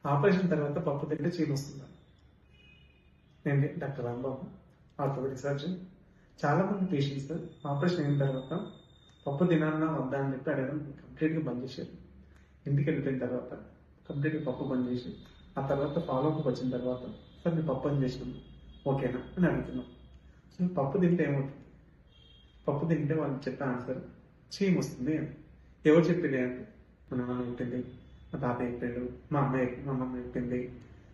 Operation తర్వాత పప్పు తింటే చీమ వస్తుందా? నేను డాక్టర్ రాంబాబు, ఆర్థోపెడిక్ సర్జన్. చాలా మంది పేషెంట్స్ ఆపరేషన్ అయిన తర్వాత పప్పు తినాలన్నా వద్దా అని చెప్పి అడగడం కంప్లీట్గా బంద్ చేశారు. ఇంటికి వెళ్ళిపోయిన తర్వాత కంప్లీట్గా పప్పు బంద్ చేసి ఆ తర్వాత ఫాలోఅప్ వచ్చిన తర్వాత సార్ నేను పప్పు అని చేసినాం ఓకేనా అని అడుగుతున్నాం. సో పప్పు తింటే ఏమవుతుంది? పప్పు తింటే వాళ్ళు చెప్పే ఆన్సర్ చీమ వస్తుంది అని. ఎవరు చెప్పింది అంటే మా నాన్న చెప్పింది, మా తాత చెప్పాడు, మా అమ్మ చెప్పింది.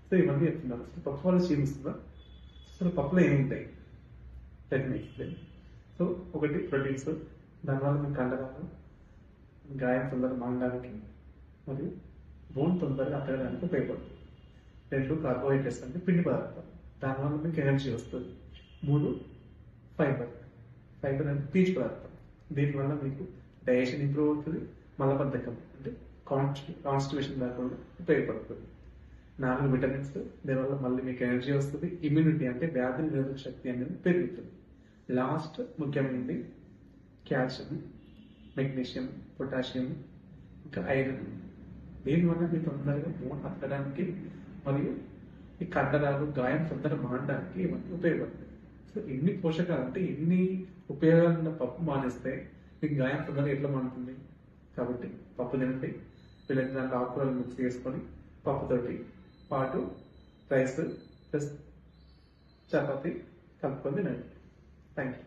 సో ఇవన్నీ చెప్తున్నారు. అసలు పప్పు వల్ల చీమ వస్తుందా? అసలు పప్పులో ఏముంటాయి? Let me explain. సో ఒకటి ప్రోటీన్స్, దానివల్ల మీ కండరాలు గాయం తొందరగా మారడానికి మరియు బోన్ తొందరగా అతకడానికి ఉపయోగపడుతుంది. 2 కార్బోహైడ్రేట్స్ అంటే పిండి పదార్థాలు, దానివల్ల మీకు ఎనర్జీ వస్తుంది. 3 ఫైబర్ అంటే పీచు పదార్థం, దీనివల్ల మీకు డైజెషన్ ఇంప్రూవ్ అవుతుంది, మలబద్ధకం అంటే కాన్స్టిపేషన్ లేకుండా ఉపయోగపడుతుంది. 4 విటమిన్స్, దీనివల్ల మళ్ళీ మీకు ఎనర్జీ వస్తుంది. ఇమ్యూనిటీ అంటే వ్యాధి నిరోధక శక్తి అనేది పెరుగుతుంది. లాస్ట్ ముఖ్యమైనది కాల్షియం, మెగ్నీషియం, పొటాషియం, ఇంకా ఐరన్. దీనివల్ల మీ తొందరగా బోన్ అతకడానికి మరియు ఈ కండరాలు గాయం తొందరగా మారడానికి ఇవన్నీ ఉపయోగపడుతుంది. సో ఎన్ని పోషకాలు అంటే ఎన్ని ఉపయోగాలున్న పప్పు మానేస్తే మీకు గాయం తొందరగా ఎట్లా మారుతుంది? కాబట్టి పప్పు తినండి. వీళ్ళకి దాంట్లో ఆకుకూరలు మిక్స్ చేసుకొని పప్పుతోటి పాటు రైస్ ప్లస్ చపాతి కలుపుకొని తినండి. Thank you.